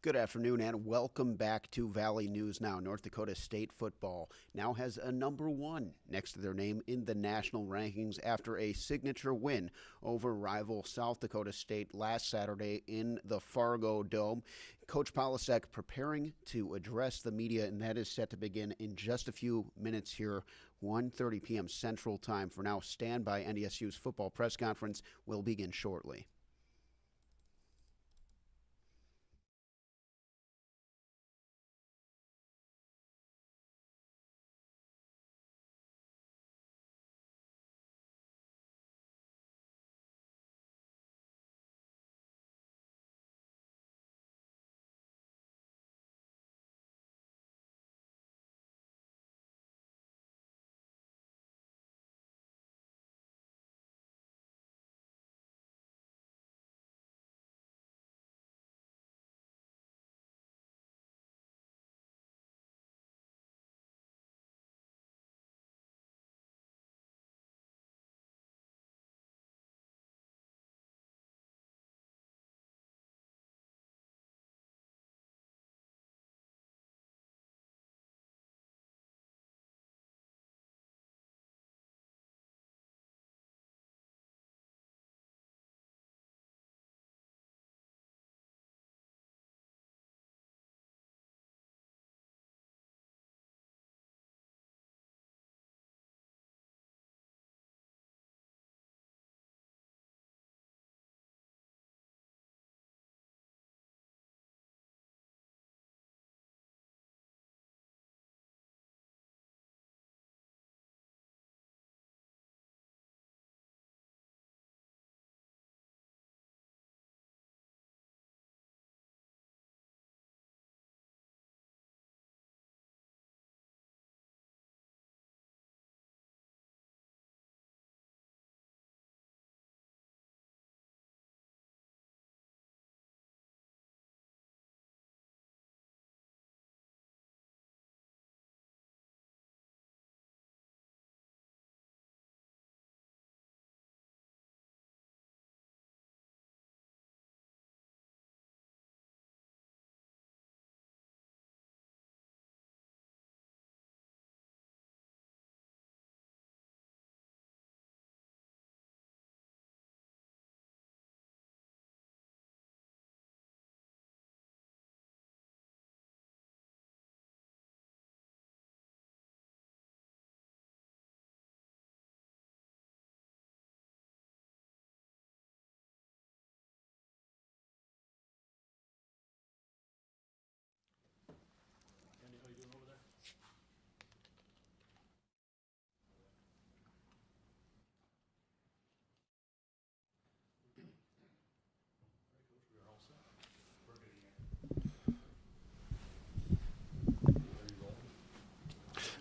Good afternoon and welcome back to Valley News Now. North Dakota State football now has a number one next to their name in the national rankings after a signature win over rival South Dakota State last Saturday in the Fargodome. Coach Polasek preparing to address the media, and that is set to begin in just a few minutes here, 1:30 p.m. Central Time. For now, stand by. NDSU's football press conference will begin shortly.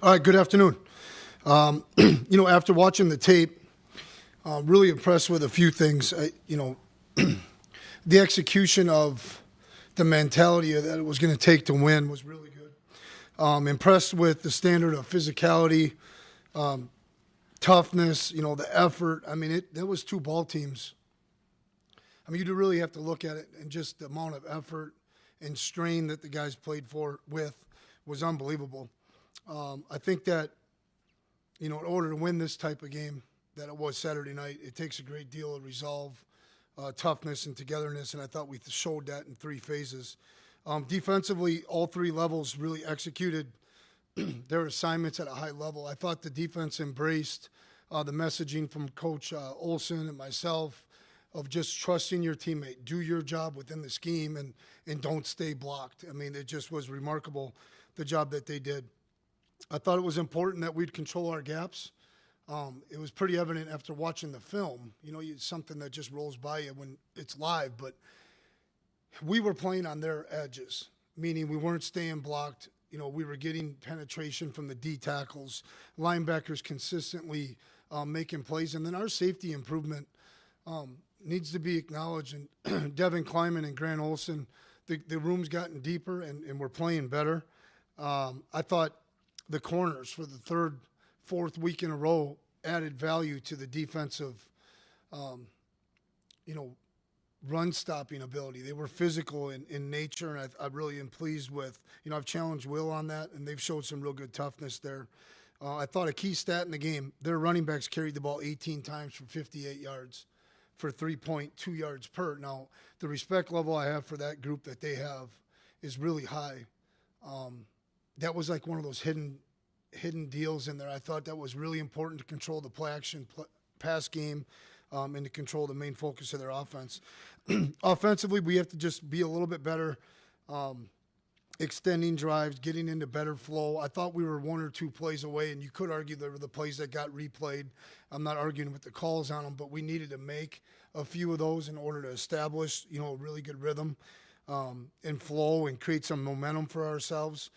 All right, good afternoon. After watching the tape, really impressed with a few things. The execution of the mentality that it was going to take to win was really good. Impressed with the standard of physicality, toughness, the effort. I mean, that was two ball teams. I mean, you really have to look at it, and just the amount of effort and strain that the guys played with was unbelievable. I think that, in order to win this type of game that it was Saturday night, it takes a great deal of resolve, toughness, and togetherness, and I thought we showed that in three phases. Defensively, all three levels really executed their assignments at a high level. I thought the defense embraced the messaging from Coach Olson and myself of just trusting your teammate, do your job within the scheme, and don't stay blocked. I mean, it just was remarkable, the job that they did. I thought it was important that we'd control our gaps. It was pretty evident after watching the film. It's something that just rolls by you when it's live, but we were playing on their edges, meaning we weren't staying blocked. We were getting penetration from the D tackles, linebackers consistently making plays, and then our safety improvement needs to be acknowledged. And Devin Kleiman and Grant Olson, the room's gotten deeper, and we're playing better. I thought the corners for the third, fourth week in a row added value to the defensive, run-stopping ability. They were physical in nature, and I really am pleased with, I've challenged Will on that, and they've showed some real good toughness there. I thought a key stat in the game, their running backs carried the ball 18 times for 58 yards for 3.2 yards per. Now, the respect level I have for that group that they have is really high. That was like one of those hidden deals in there. I thought that was really important to control the play action pass game and to control the main focus of their offense. Offensively, we have to just be a little bit better, extending drives, getting into better flow. I thought we were one or two plays away, and you could argue they were the plays that got replayed. I'm not arguing with the calls on them, but we needed to make a few of those in order to establish, a really good rhythm and flow and create some momentum for ourselves.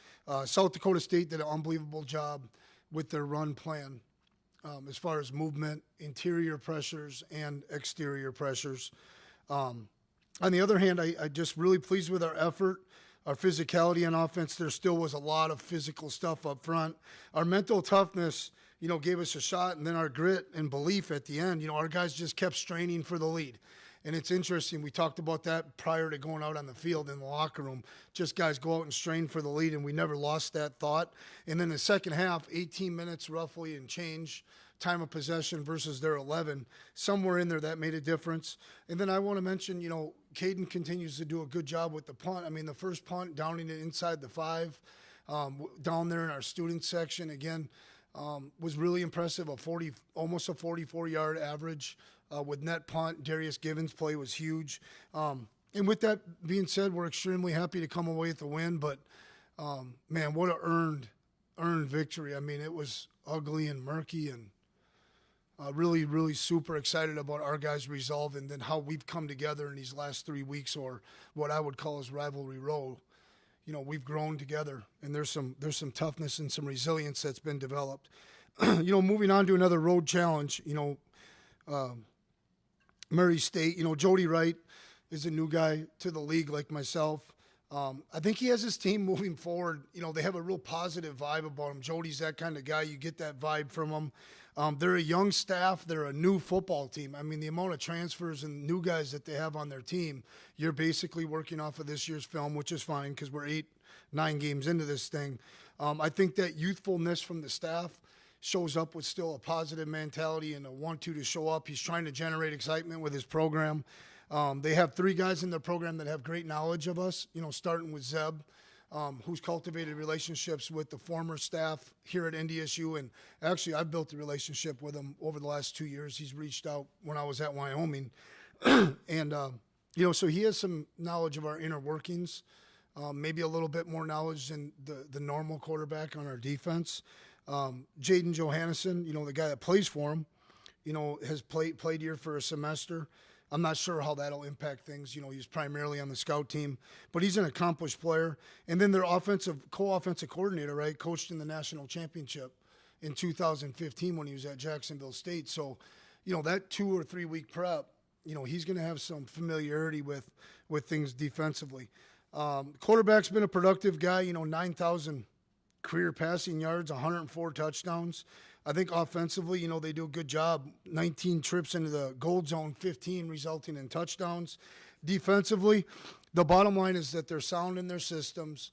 South Dakota State did an unbelievable job with their run plan as far as movement, interior pressures, and exterior pressures. On the other hand, I just really pleased with our effort, our physicality on offense. There still was a lot of physical stuff up front. Our mental toughness, gave us a shot, and then our grit and belief at the end. Our guys just kept straining for the lead. And it's interesting, we talked about that prior to going out on the field in the locker room. Just guys go out and strain for the lead, and we never lost that thought. And then the second half, 18 minutes roughly and change, time of possession versus their 11. Somewhere in there that made a difference. And then I want to mention, Caden continues to do a good job with the punt. I mean, the first punt, downing it inside the 5, down there in our student section, again, was really impressive, almost a 44-yard average. With net punt, Darius Givens' play was huge. And with that being said, we're extremely happy to come away with the win. But, man, what an earned victory. I mean, it was ugly and murky, and really, really super excited about our guys' resolve and then how we've come together in these last 3 weeks, or what I would call as rivalry row. We've grown together, and there's some toughness and some resilience that's been developed. Moving on to another road challenge, Murray State, Jody Wright is a new guy to the league like myself. I think he has his team moving forward. They have a real positive vibe about him. Jody's that kind of guy. You get that vibe from him. They're a young staff. They're a new football team. I mean, the amount of transfers and new guys that they have on their team, you're basically working off of this year's film, which is fine because we're 8-9 games into this thing. I think that youthfulness from the staff shows up with still a positive mentality and a want-to show up. He's trying to generate excitement with his program. They have 3 guys in their program that have great knowledge of us, starting with Zeb, who's cultivated relationships with the former staff here at NDSU. And actually, I've built a relationship with him over the last 2 years. He's reached out when I was at Wyoming. And, so he has some knowledge of our inner workings, maybe a little bit more knowledge than the normal quarterback on our defense. Jaden Johannesson, the guy that plays for him, has played here for a semester. I'm not sure how that'll impact things. He's primarily on the scout team, but he's an accomplished player. And then their co-offensive coordinator, right, coached in the national championship in 2015 when he was at Jacksonville State. So, that 2 or 3 week prep, he's going to have some familiarity with things defensively. Quarterback's been a productive guy, 9,000 career passing yards, 104 touchdowns. I think offensively, they do a good job. 19 trips into the gold zone, 15 resulting in touchdowns. Defensively, the bottom line is that they're sound in their systems.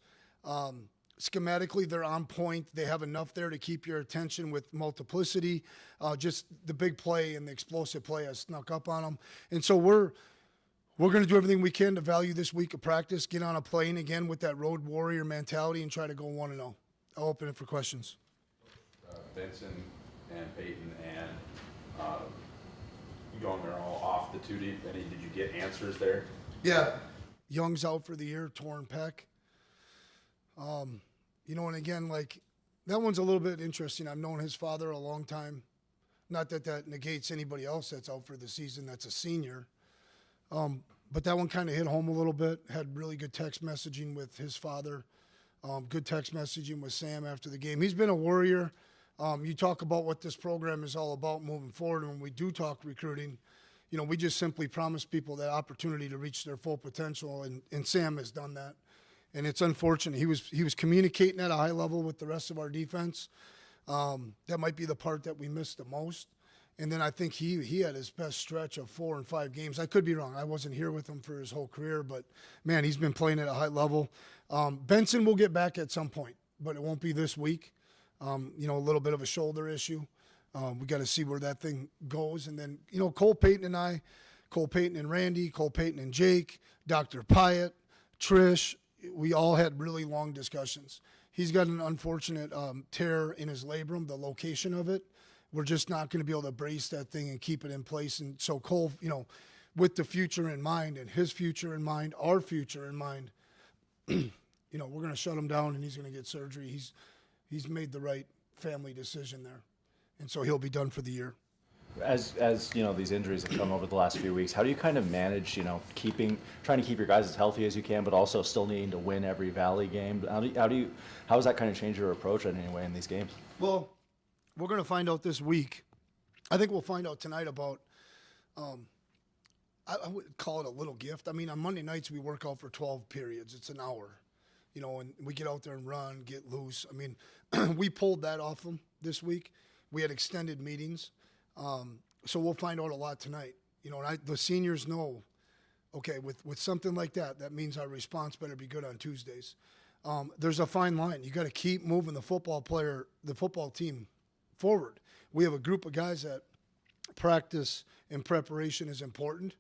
Schematically, they're on point. They have enough there to keep your attention with multiplicity. Just the big play and the explosive play has snuck up on them. And so we're going to do everything we can to value this week of practice, get on a plane again with that road warrior mentality, and try to go 1-0. I'll open it for questions. Vincent and Peyton and Young are all off the 2 deep. Did you get answers there? Yeah. Young's out for the year, torn pec. And again, that one's a little bit interesting. I've known his father a long time. Not that negates anybody else that's out for the season that's a senior. But that one kind of hit home a little bit. Had really good text messaging with his father. Good text messaging with Sam after the game. He's been a warrior. You talk about what this program is all about moving forward. And when we do talk recruiting, we just simply promise people that opportunity to reach their full potential. And Sam has done that. And it's unfortunate. He was communicating at a high level with the rest of our defense. That might be the part that we missed the most. And then I think he had his best stretch of 4 and 5 games. I could be wrong. I wasn't here with him for his whole career, but, man, he's been playing at a high level. Benson will get back at some point, but it won't be this week. A little bit of a shoulder issue. We got to see where that thing goes. And then, Cole Payton and Randy, Cole Payton and Jake, Dr. Pyatt, Trish, we all had really long discussions. He's got an unfortunate tear in his labrum, the location of it. We're just not going to be able to brace that thing and keep it in place. And so Cole, with the future in mind and his future in mind, our future in mind, we're going to shut him down and he's going to get surgery. He's made the right family decision there. And so he'll be done for the year. As these injuries have come over the last few weeks, how do you kind of manage, trying to keep your guys as healthy as you can, but also still needing to win every Valley game? How does that kind of change your approach in any way in these games? Well, we're going to find out this week. I think we'll find out tonight about, I would call it a little gift. I mean, on Monday nights we work out for 12 periods. It's an hour, and we get out there and run, get loose. I mean, we pulled that off them this week. We had extended meetings. So we'll find out a lot tonight. And the seniors know, okay, with something like that means our response better be good on Tuesdays. There's a fine line. You got to keep moving the football team forward. We have a group of guys that practice and preparation is important,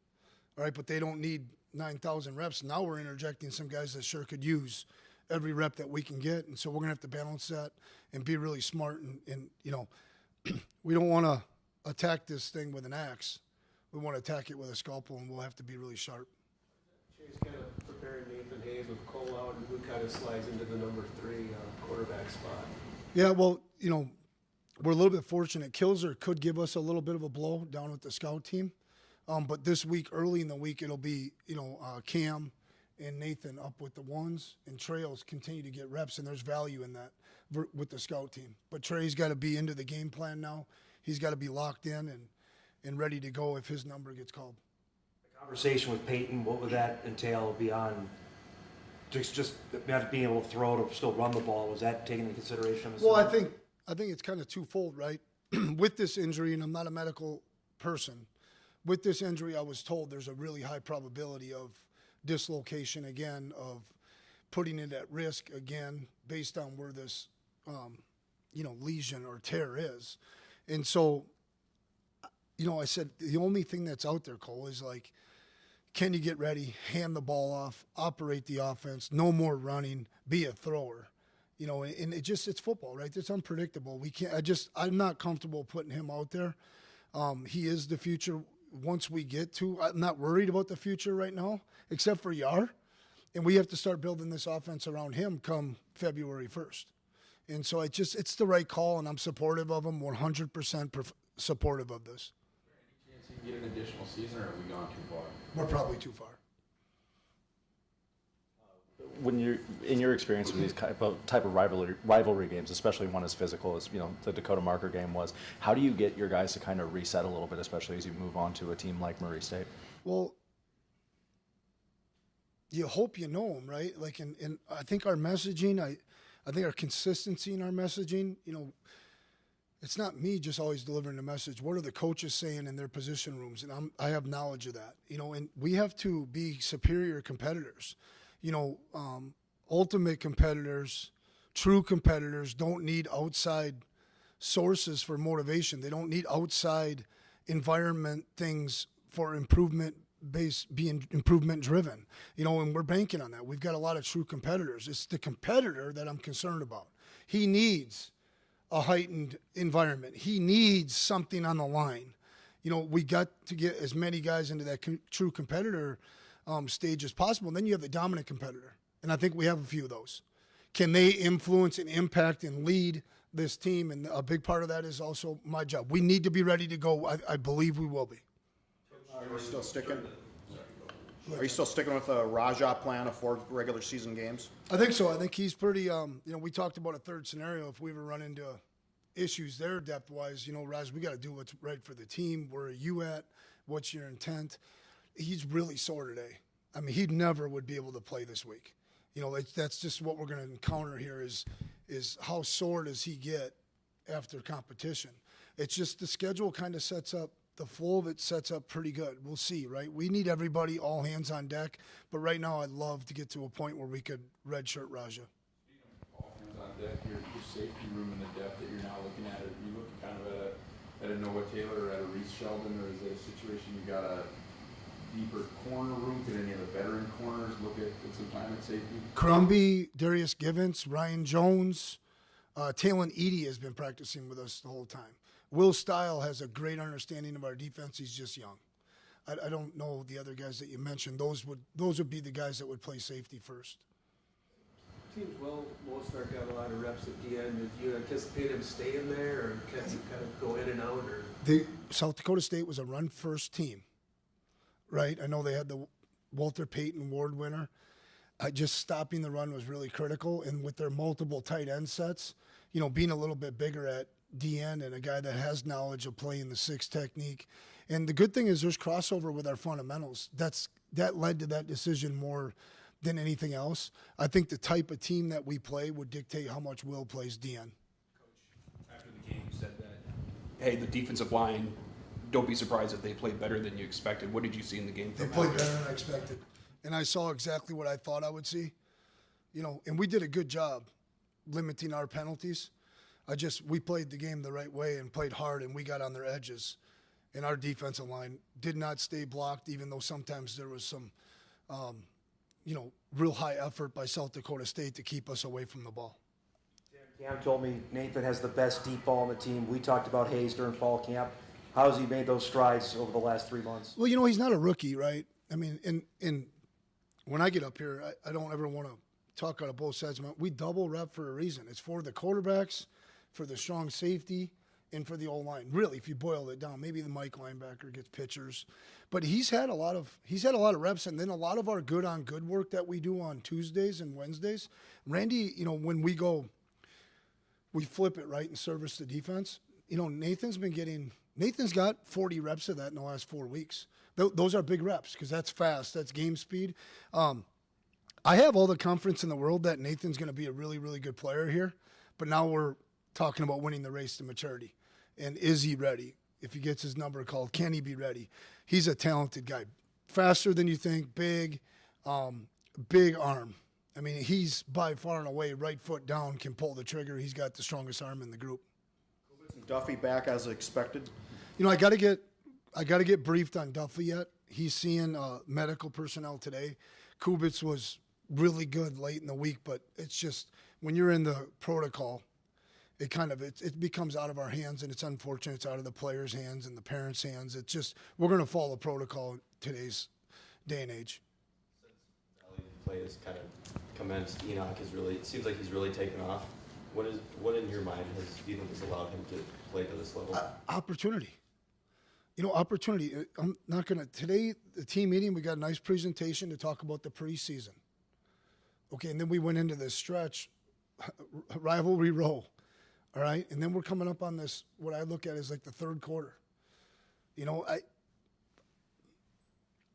all right, but they don't need 9,000 reps. Now we're interjecting some guys that sure could use every rep that we can get, and so we're going to have to balance that and be really smart. And we don't want to attack this thing with an axe. We want to attack it with a scalpel, and we'll have to be really sharp. Chase kind of preparing Nathan Hayes with Cole out, and who kind of slides into the number 3 quarterback spot. Yeah, well, we're a little bit fortunate. Kilzer could give us a little bit of a blow down with the scout team. But this week, early in the week, it'll be, Cam and Nathan up with the ones, and Trails continue to get reps, and there's value in that with the scout team. But Trey's got to be into the game plan now. He's got to be locked in and ready to go if his number gets called. The conversation with Peyton, what would that entail beyond just not being able to throw to still run the ball? Was that taken into consideration? Well, I think it's kind of twofold, right? With this injury, and I'm not a medical person, with this injury, I was told there's a really high probability of dislocation again, of putting it at risk again, based on where this, lesion or tear is. And so, I said, the only thing that's out there, Cole, is like, can you get ready, hand the ball off, operate the offense, no more running, be a thrower. And it's football, right? It's unpredictable. I'm not comfortable putting him out there. He is the future once we get to. I'm not worried about the future right now, except for Yar. And we have to start building this offense around him come February 1st. And so it's the right call, and I'm supportive of him, 100% supportive of this. Is there any chance he can get an additional season, or have we gone too far? We're probably too far. When you're in your experience with these type of rivalry games, especially one as physical as the Dakota Marker game was, how do you get your guys to kind of reset a little bit, especially as you move on to a team like Murray State? Well, you hope you know them, right? Like, and I think our messaging, I think our consistency in our messaging, it's not me just always delivering the message. What are the coaches saying in their position rooms? And I have knowledge of that, and we have to be superior competitors. Ultimate competitors, true competitors don't need outside sources for motivation. They don't need outside environment things for being improvement driven, and we're banking on that. We've got a lot of true competitors. It's the competitor that I'm concerned about. He needs a heightened environment. He needs something on the line. We got to get as many guys into that true competitor stage as possible. And then you have the dominant competitor. And I think we have a few of those. Can they influence and impact and lead this team? And a big part of that is also my job. We need to be ready to go. I believe we will be. Are you still sticking? Are you still sticking with the Raja plan of 4 regular season games? I think so. I think he's pretty, we talked about a third scenario. If we ever run into issues there depth-wise, Raj, we got to do what's right for the team. Where are you at? What's your intent? He's really sore today. I mean, he never would be able to play this week. That's just what we're going to encounter here is how sore does he get after competition. It's just the schedule kind of sets up, the flow of it sets up pretty good. We'll see, right? We need everybody, all hands on deck. But right now, I'd love to get to a point where we could redshirt Raja. All hands on deck, your safety room and the depth that you're now looking at, are you looking kind of at a Noah Taylor or at a Reese Sheldon, or is it a situation you got a deeper corner room? Could any of the veteran corners look at some time at safety? Crumby, Darius Givens, Ryan Jones, Talon Edie has been practicing with us the whole time. Will Stile has a great understanding of our defense. He's just young. I don't know the other guys that you mentioned. Those would be the guys that would play safety first. Teams will most start to have a lot of reps at the end. Do you anticipate him staying there, or can he kind of go in and out? Or South Dakota State was a run-first team, right? I know they had the Walter Payton Award winner. Just stopping the run was really critical, and with their multiple tight end sets, being a little bit bigger at DN and a guy that has knowledge of playing the six technique. And the good thing is there's crossover with our fundamentals. That led to that decision more than anything else. I think the type of team that we play would dictate how much Will plays DN. After the game, you said that, hey, the defensive line, don't be surprised if they played better than you expected. What did you see in the game? They played better than I expected. And I saw exactly what I thought I would see. And we did a good job limiting our penalties. We played the game the right way and played hard, and we got on their edges. And our defensive line did not stay blocked, even though sometimes there was some, real high effort by South Dakota State to keep us away from the ball. Cam told me Nathan has the best deep ball on the team. We talked about Hayes during fall camp. How has he made those strides over the last 3 months? Well, he's not a rookie, right? I mean, when I get up here, I don't ever want to talk out of both sides. We double rep for a reason. It's for the quarterbacks, for the strong safety, and for the O-line. Really, if you boil it down, maybe the Mike linebacker gets pitchers, but he's had a lot of reps, and then a lot of our good on good work that we do on Tuesdays and Wednesdays. Randy, when we flip it right and service the defense. Nathan's got 40 reps of that in the last 4 weeks. Those are big reps because that's fast. That's game speed. I have all the confidence in the world that Nathan's going to be a really, really good player here. But now we're talking about winning the race to maturity. And is he ready? If he gets his number called, can he be ready? He's a talented guy. Faster than you think, big arm. I mean, he's by far and away right foot down, can pull the trigger. He's got the strongest arm in the group. Duffy back as expected. I got to get briefed on Duffy yet. He's seeing medical personnel today. Kubitz was really good late in the week, but it's just when you're in the protocol, it becomes out of our hands, and it's unfortunate. It's out of the players' hands and the parents' hands. It's just we're going to follow protocol in today's day and age. Since play has kind of commenced, Enoch it seems like he's really taken off. What in your mind do you think has allowed him to play to this level? Opportunity. Opportunity. I'm not going to, today, the team meeting, we got a nice presentation to talk about the preseason. Okay, and then we went into this stretch, rivalry row, all right? And then we're coming up on this, what I look at is like the third quarter.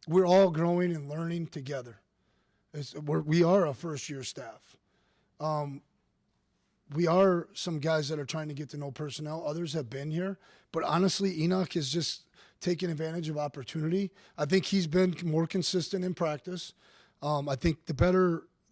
We're all growing and learning together. We are a first-year staff. We are some guys that are trying to get to know personnel. Others have been here. But honestly, Enoch is just taking advantage of opportunity. I think he's been more consistent in practice. I think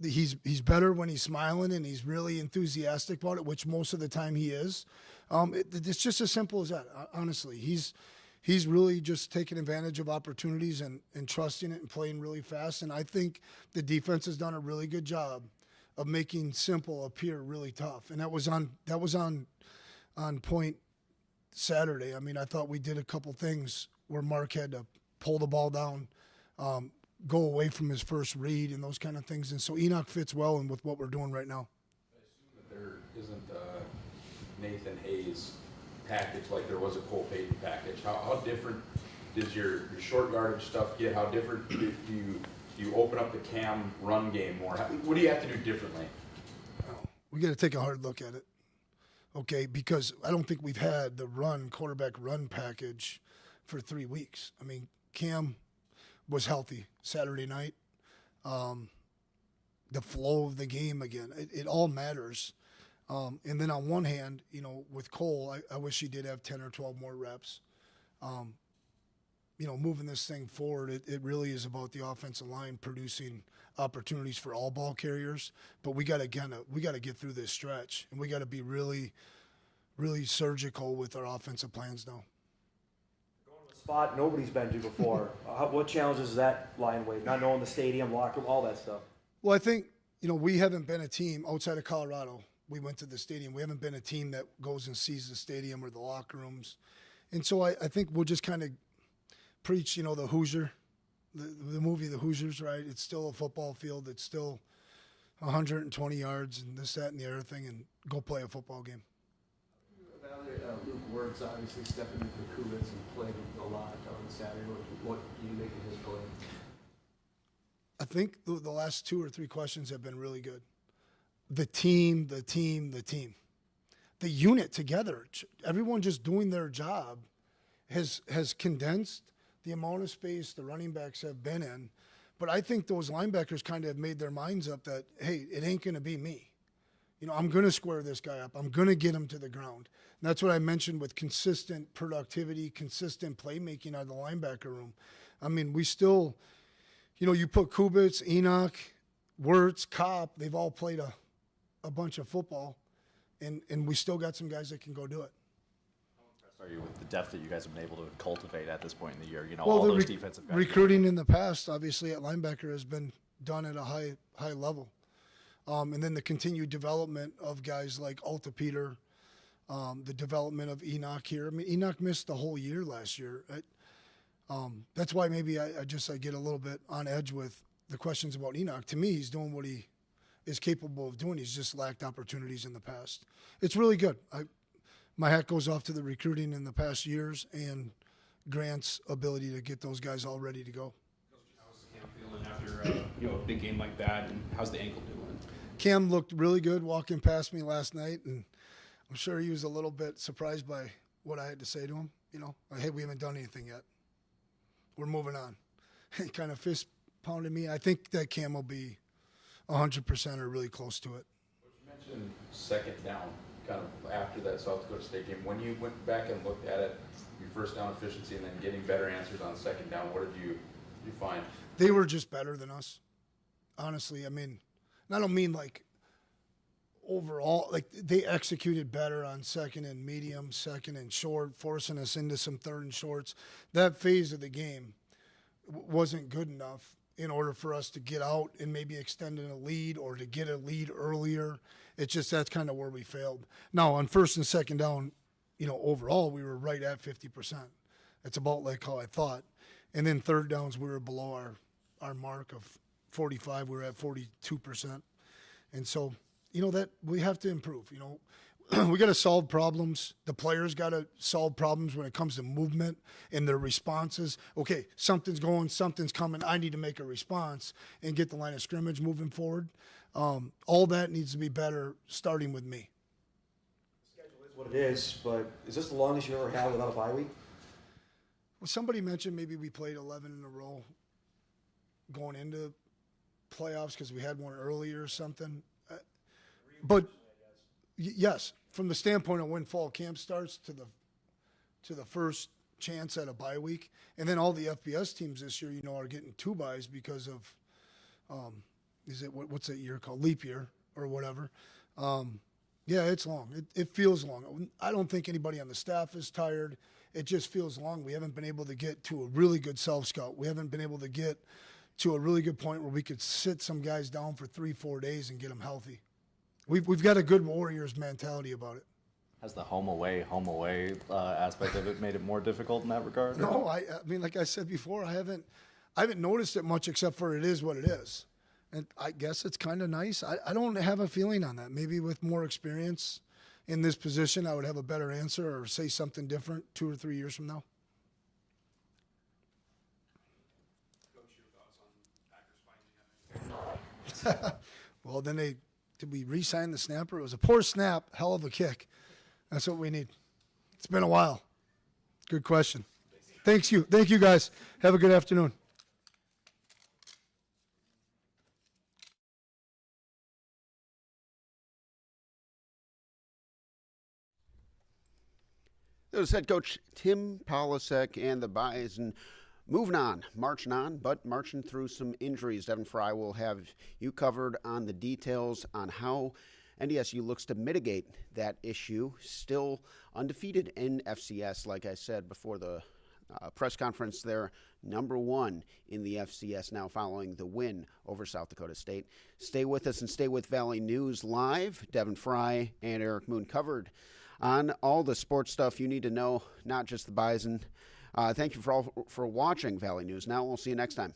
he's better when he's smiling and he's really enthusiastic about it, which most of the time he is. It's just as simple as that, honestly. He's really just taking advantage of opportunities and trusting it and playing really fast. And I think the defense has done a really good job of making simple appear really tough. And that was on point Saturday. I mean, I thought we did a couple things where Mark had to pull the ball down, go away from his first read and those kind of things. And so Enoch fits well in with what we're doing right now. I assume that there isn't a Nathan Hayes package like there was a Cole Payton package. How different does your short yardage stuff get? How different do you open up the Cam run game more? What do you have to do differently? We got to take a hard look at it, okay? Because I don't think we've had the quarterback run package for 3 weeks. I mean, Cam was healthy Saturday night. The flow of the game again, it all matters. And then on one hand, with Cole, I wish he did have 10 or 12 more reps. Moving this thing forward, it really is about the offensive line producing opportunities for all ball carriers. But we got to get through this stretch, and we got to be really, really surgical with our offensive plans now. Going to a spot nobody's been to before. What challenges is that line weight? Not knowing the stadium, locker room, all that stuff. Well, I think, we haven't been a team outside of Colorado. We went to the stadium. We haven't been a team that goes and sees the stadium or the locker rooms. And so I think we'll just kind of preach, the Hoosier, the movie The Hoosiers, right? It's still a football field. It's still 120 yards and this, that, and the other thing, and go play a football game. Luke Wertz obviously stepping into Kubitz and played a lot on Saturday. What do you make of his play? I think the last 2 or 3 questions have been really good. The team. The unit together, everyone just doing their job has condensed the amount of space the running backs have been in. But I think those linebackers kind of have made their minds up that, hey, it ain't going to be me. I'm going to square this guy up. I'm going to get him to the ground. And that's what I mentioned with consistent productivity, consistent playmaking out of the linebacker room. I mean, we still, you put Kubitz, Enoch, Wirtz, Kopp, they've all played a bunch of football, and we still got some guys that can go do it. How impressed are you with the depth that you guys have been able to cultivate at this point in the year? Well, all those defensive guys. Recruiting in the past, obviously, at linebacker has been done at a high level. And then the continued development of guys like Alta Peter, the development of Enoch here. I mean, Enoch missed the whole year last year. That's why maybe I get a little bit on edge with the questions about Enoch. To me, he's doing what he is capable of doing. He's just lacked opportunities in the past. It's really good. My hat goes off to the recruiting in the past years and Grant's ability to get those guys all ready to go. How's Cam feeling after a big game like that, and how's the ankle doing? Cam looked really good walking past me last night, and I'm sure he was a little bit surprised by what I had to say to him. Hey, we haven't done anything yet. We're moving on. He kind of fist pounded me. I think that Cam will be 100% or really close to it. You mentioned second down, kind of after that South Dakota State game. When you went back and looked at it, your first down efficiency and then getting better answers on second down, what did you find? They were just better than us, honestly. I mean, and I don't mean like overall, like they executed better on second and medium, second and short, forcing us into some third and shorts. That phase of the game wasn't good enough in order for us to get out and maybe extend a lead or to get a lead earlier. It's just that's kind of where we failed. Now, on first and second down, overall, we were right at 50%. It's about like how I thought. And then third downs, we were below our mark of 45. We were at 42%. And so, that we have to improve. We got to solve problems. The players got to solve problems when it comes to movement and their responses. Okay, something's going, something's coming. I need to make a response and get the line of scrimmage moving forward. All that needs to be better, starting with me. The schedule is what it is, but is this the longest you ever had without a bye week? Well, somebody mentioned maybe we played 11 in a row going into playoffs because we had one earlier or something. But yes, from the standpoint of when fall camp starts to the first chance at a bye week, and then all the FBS teams this year, are getting 2 byes because of, what's that year called, leap year or whatever. Yeah, it's long. It feels long. I don't think anybody on the staff is tired. It just feels long. We haven't been able to get to a really good self-scout. We haven't been able to get to a really good point where we could sit some guys down for 3-4 days and get them healthy. We've got a good Warriors mentality about it. Has the home away aspect of it made it more difficult in that regard? No, I mean, like I said before, I haven't noticed it much except for it is what it is. And I guess it's kind of nice. I don't have a feeling on that. Maybe with more experience in this position, I would have a better answer or say something different 2 or 3 years from now. Coach, your thoughts on Packers finally Well, then did we re-sign the snapper? It was a poor snap, hell of a kick. That's what we need. It's been a while. Good question. Thank you, guys. Have a good afternoon. Dakota head coach Tim Polasek and the Bison marching on, but marching through some injuries. Devin Fry will have you covered on the details on how NDSU looks to mitigate that issue. Still undefeated in FCS, like I said before the press conference there, number 1 in the FCS now following the win over South Dakota State. Stay with us and stay with Valley News Live. Devin Fry and Eric Moon covered on all the sports stuff you need to know, not just the Bison. Thank you for watching Valley News. Now we'll see you next time.